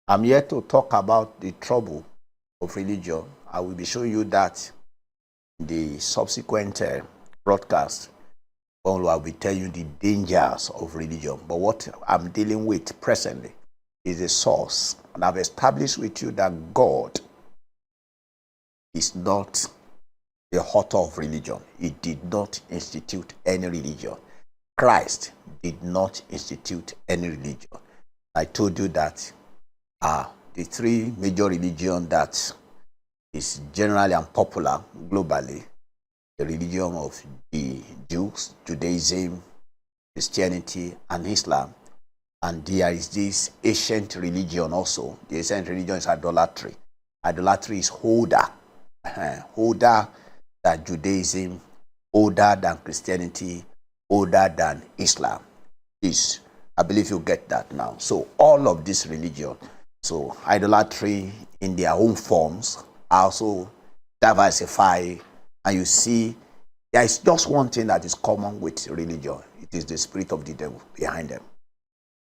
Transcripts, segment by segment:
I'm here to talk about the trouble of religion. I will be showing you that in the subsequent broadcast. Well, I'll be telling you the dangers of religion. But what I'm dealing with presently is the source. And I've established with you that God is not the author of religion. He did not institute any religion. Christ did not institute any religion. I told you that the three major religions that is generally unpopular globally: the religion of the Jews, Judaism, Christianity, and Islam. And there is this ancient religion also. The ancient religion is idolatry. Idolatry is older than Judaism, older than Christianity, older than Islam. This, I believe you get that now. So all of this religion, so idolatry in their own forms, are also diversify. And you see, there is just one thing that is common with religion. It is the spirit of the devil behind them.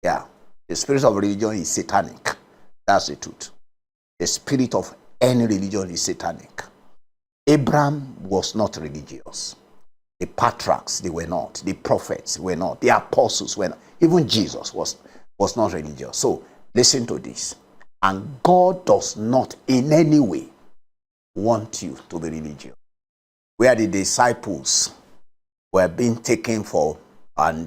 Yeah, the spirit of religion is satanic. That's the truth. The spirit of any religion is satanic. Abraham was not religious. The patriarchs, they were not. The prophets were not. The apostles were not. Even Jesus was not religious. So listen to this. And God does not in any way want you to be religious. Where the disciples were being taken for, and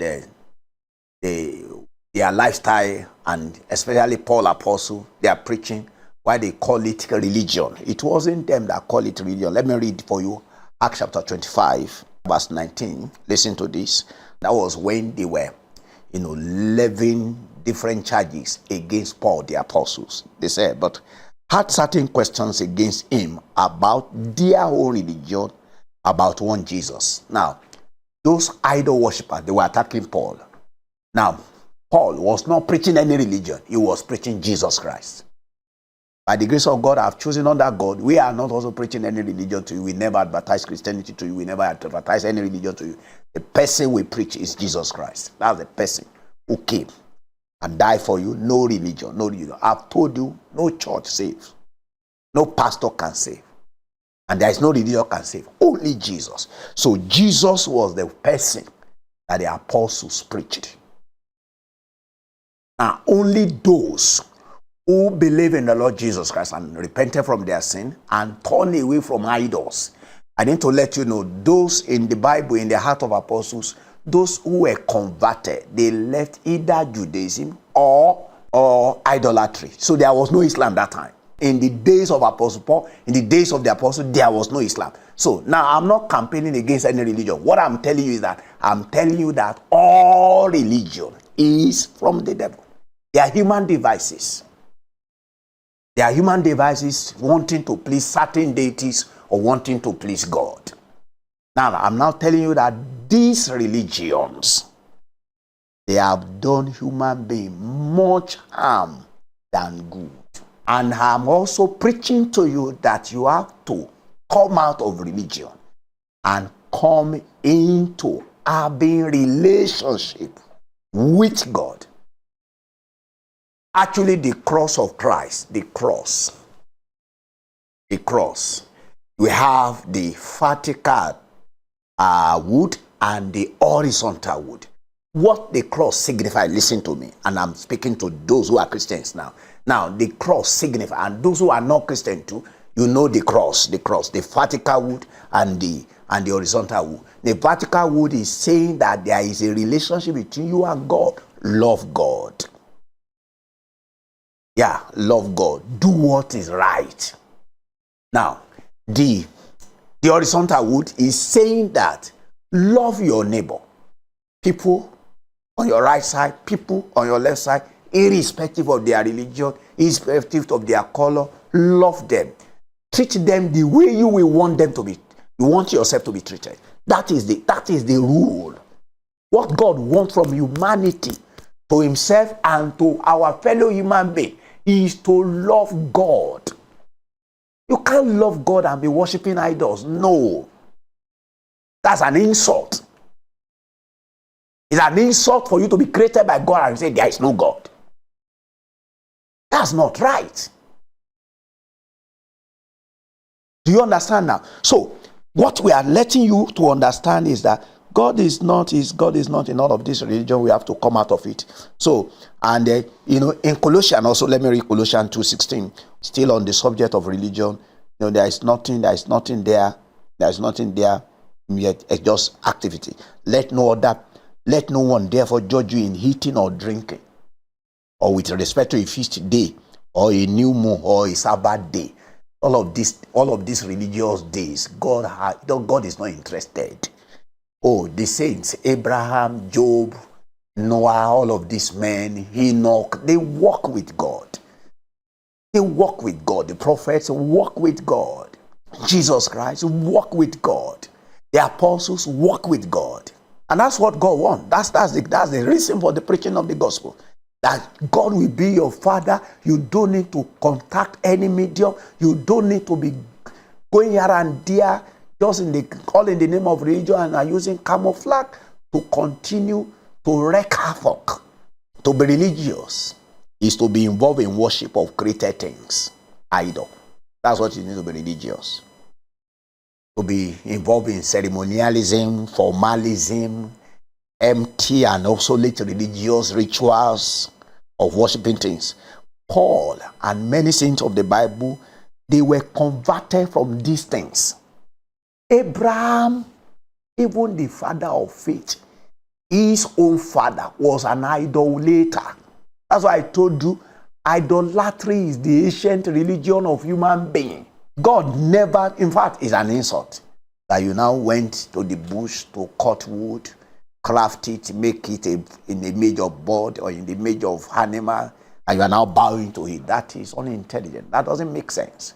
their lifestyle, and especially Paul apostle, their preaching, why they call it religion. It wasn't them that call it religion. Let me read for you Acts chapter 25, verse 19. Listen to this. That was when they were, levying different charges against Paul the apostles. They said, but had certain questions against him about their own religion, about one Jesus. Now, those idol worshippers, they were attacking Paul. Now, Paul was not preaching any religion. He was preaching Jesus Christ. By the grace of God, I have chosen under God. We are not also preaching any religion to you. We never advertise Christianity to you. We never advertise any religion to you. The person we preach is Jesus Christ. That's the person who came and died for you. No religion, no religion. I've told you, no church saves. No pastor can save. And there is no religion can save. Only Jesus. So Jesus was the person that the apostles preached. Now, only those who believe in the Lord Jesus Christ and repented from their sin and turn away from idols. I need to let you know, those in the Bible, in the heart of apostles, those who were converted, they left either Judaism or idolatry. So there was no Islam that time. In the days of Apostle Paul, in the days of the apostles, there was no Islam. So now I'm not campaigning against any religion. What I'm telling you is that I'm telling you that all religion is from the devil. They are human devices. They are human devices wanting to please certain deities or wanting to please God. Now, I'm now telling you that these religions, they have done human beings much harm than good. And I'm also preaching to you that you have to come out of religion and come into having relationship with God. Actually, the cross of Christ, the cross, we have the vertical wood and the horizontal wood. What the cross signifies, listen to me, and I'm speaking to those who are Christians now. Now, the cross signifies, and those who are not Christian too, you know the cross, the vertical wood and the horizontal wood. The vertical wood is saying that there is a relationship between you and God. Love God. Yeah, love God. Do what is right. Now, the horizontal wood is saying that love your neighbor. People on your right side, people on your left side, irrespective of their religion, irrespective of their color, love them. Treat them the way you will want them to be. You want yourself to be treated. That is the rule. What God wants from humanity to himself and to our fellow human being is to love God. You can't love God and be worshiping idols. No. That's an insult. It's an insult for you to be created by God and say there is no God. That's not right. Do you understand now? So, what we are letting you to understand is that God is not in all of this religion. We have to come out of it. So, and in Colossians also, let me read Colossians 2:16, still on the subject of religion. There is nothing there. Yet it's just activity. Let no one therefore judge you in eating or drinking, or with respect to a feast day, or a new moon, or a Sabbath day. All of these religious days, God is not interested. Oh, the saints, Abraham, Job, Noah, all of these men, Enoch, they walk with God. They walk with God. The prophets walk with God. Jesus Christ walk with God. The apostles walk with God. And that's what God wants. That's the reason for the preaching of the gospel. That God will be your father. You don't need to contact any medium. You don't need to be going here and there just all in the name of religion, and are using camouflage to continue to wreak havoc. To be religious is to be involved in worship of created things, idol. That's what you need to be religious. To be involved in ceremonialism, formalism, empty and obsolete religious rituals of worshiping things. Paul and many saints of the Bible, they were converted from these things. Abraham, even the father of faith, his own father was an idolater. That's why I told you, idolatry is the ancient religion of human being. God never, in fact, is an insult that you now went to the bush to cut wood, craft it, make it in the image of bird or in the image of animal, and you are now bowing to it. That is unintelligent. That doesn't make sense.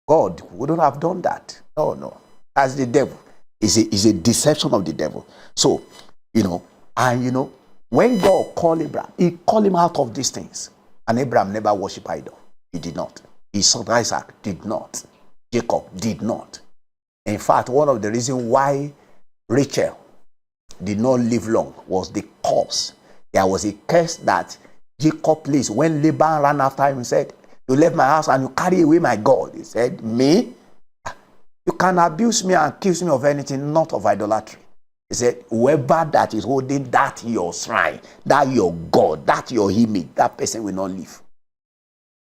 God wouldn't have done that. No. That's the devil. It's a deception of the devil. So, when God called Abraham, he called him out of these things. And Abraham never worshipped idol. He did not. His son Isaac did not. Jacob did not. In fact, one of the reasons why Rachel did not live long was the curse. There was a curse that Jacob placed when Laban ran after him and said, "You left my house and you carry away my God." He said, "Me? You can abuse me and accuse me of anything, not of idolatry." He said, "Whoever that is holding that your shrine, that your God, that your image, that person will not live."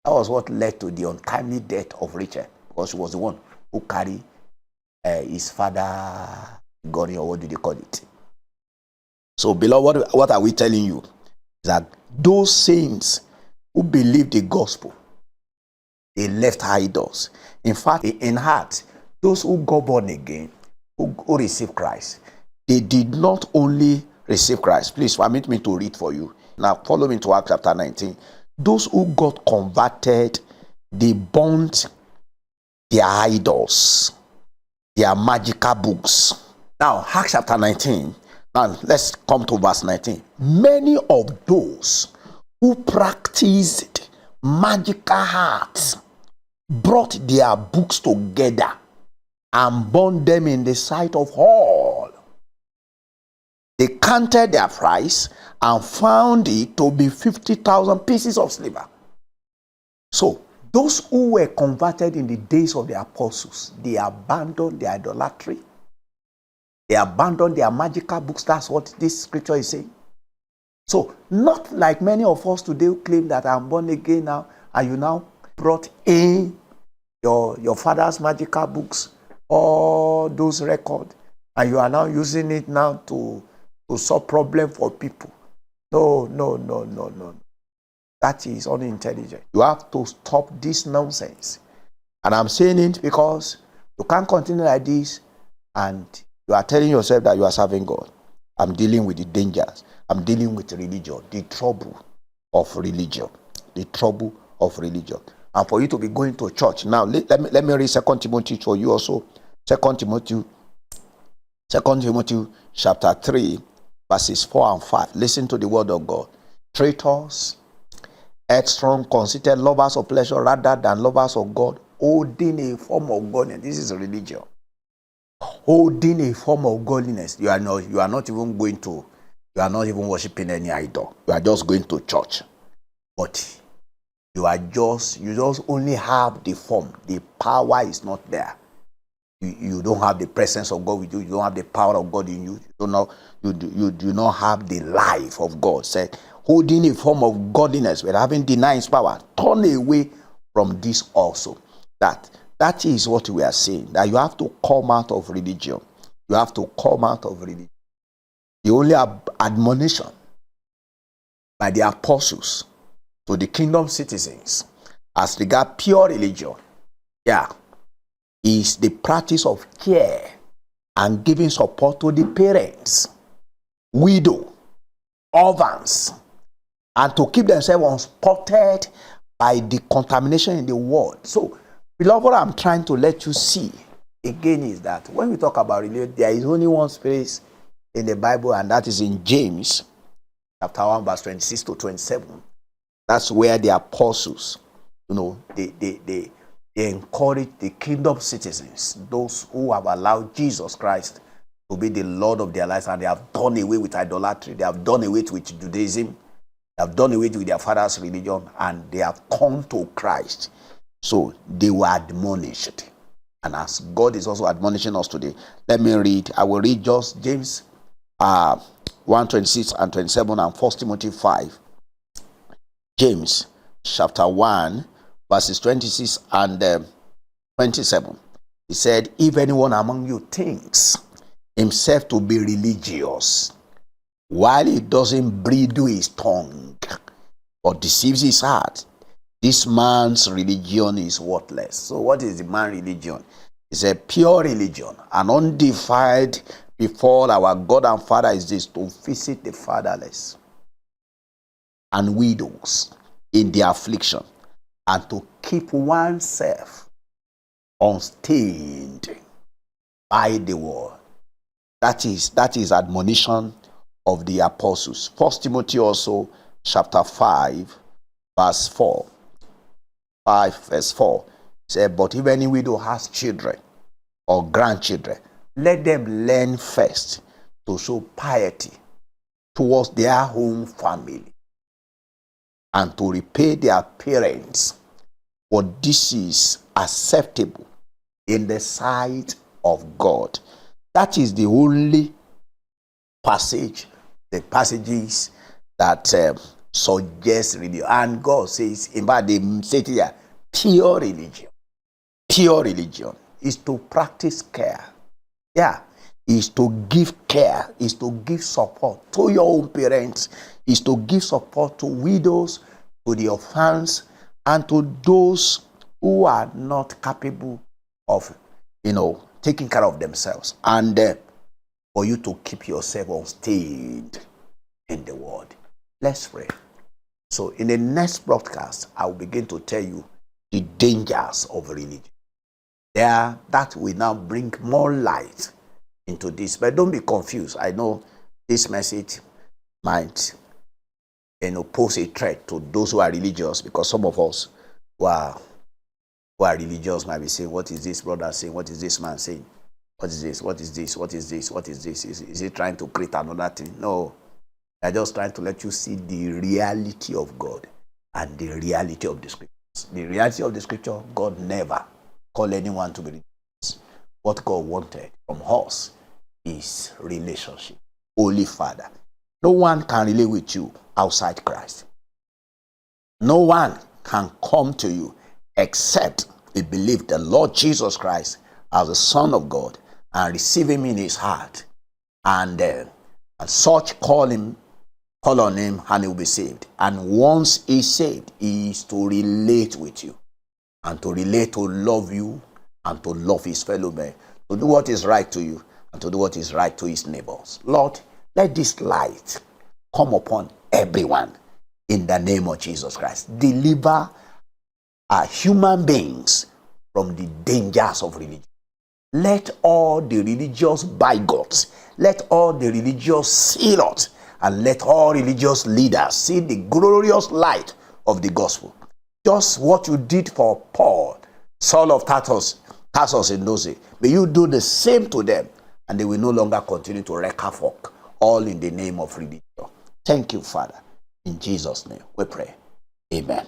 That was what led to the untimely death of Rachel, because she was the one who carried his father, God, or what do they call it? So, beloved, what are we telling you? That those saints who believe the gospel, they left idols. In fact, in heart, those who got born again, who received Christ, they did not only receive Christ. Please permit me to read for you. Now, follow me to Acts chapter 19. Those who got converted, they burnt their idols, their magical books. Now, Acts chapter 19. Now, let's come to verse 19. Many of those who practiced magical arts brought their books together and burned them in the sight of all. They counted their price and found it to be 50,000 pieces of silver. So, those who were converted in the days of the apostles, they abandoned their idolatry. They abandoned their magical books. That's what this scripture is saying. So, not like many of us today who claim that I'm born again now, and you now brought in your father's magical books, all those records, and you are now using it now to solve problem for people. No. That is unintelligent. You have to stop this nonsense. And I'm saying it because you can't continue like this and you are telling yourself that you are serving God. I'm dealing with the dangers. I'm dealing with religion, the trouble of religion. The trouble of religion. And for you to be going to church. Now, let me read 2 Timothy for you also. 2 Timothy chapter 3, verses 4 and 5. Listen to the word of God. Traitors, headstrong, conceited, lovers of pleasure rather than lovers of God, holding a form of godliness. This is religion. Holding a form of godliness. You are not even worshiping any idol. You are just going to church. But You just only have the form. The power is not there. You don't have the presence of God with you. You don't have the power of God in you. You do not have the life of God. Say, holding a form of godliness, but having denied his power. Turn away from this also. That is what we are saying. That you have to come out of religion. You have to come out of religion. The only admonition by the apostles to the kingdom citizens as regard pure religion, is the practice of care and giving support to the parents, widow, orphans, and to keep themselves unspotted by the contamination in the world. So, beloved, what I'm trying to let you see again is that when we talk about religion, there is only one space in the Bible, and that is in James chapter 1, verse 26 to 27. That's where the apostles, they encourage the kingdom citizens, those who have allowed Jesus Christ to be the Lord of their lives, and they have done away with idolatry, they have done away with Judaism, they have done away with their father's religion, and they have come to Christ. So they were admonished. And as God is also admonishing us today, let me read. I will read just James 1:26 and 27 and 1 Timothy 5. James chapter 1, verses 26 and 27. He said, if anyone among you thinks himself to be religious, while he doesn't bridle his tongue or deceives his heart, this man's religion is worthless. So what is the man's religion? It's a pure religion, and undefiled before our God and Father is this: to visit the fatherless and widows in their affliction, and to keep oneself unstained by the world. That is admonition of the apostles. 1 Timothy also chapter 5 verse 4. 5 verse 4 said, but if any widow has children or grandchildren, let them learn first to show piety towards their own family, and to repay their parents, for this is acceptable in the sight of God. That is the only the passages that suggest religion. And God says, in fact, they say here, pure religion is to practice care. Is to give care, is to give support to your own parents, is to give support to widows, to the orphans, and to those who are not capable of, taking care of themselves. And for you to keep yourself unstained in the world. Let's pray. So in the next broadcast, I will begin to tell you the dangers of religion. That will now bring more light into this. But don't be confused. I know this message might pose a threat to those who are religious, because some of us who are religious might be saying, what is this brother saying? What is this man saying? What is this? What is this? What is this? What is this? Is he trying to create another thing? No. They're just trying to let you see the reality of God and the reality of the scriptures. The reality of the scripture, God never called anyone to be religious. What God wanted from us is relationship. Holy Father. No one can relate with you outside Christ. No one can come to you except he believe the Lord Jesus Christ as the Son of God and receive him in his heart. And such call on him, and he will be saved. And once he's saved, he is to relate with you, and to relate to love you, and to love his fellow men, to do what is right to you, and to do what is right to his neighbors. Lord, let this light come upon everyone in the name of Jesus Christ. Deliver our human beings from the dangers of religion. Let all the religious bigots, let all the religious zealots, and let all religious leaders see the glorious light of the gospel. Just what you did for Paul, Saul of Tarsus in those days, may you do the same to them, and they will no longer continue to wreak havoc, all in the name of religion. Thank you, Father. In Jesus' name we pray. Amen.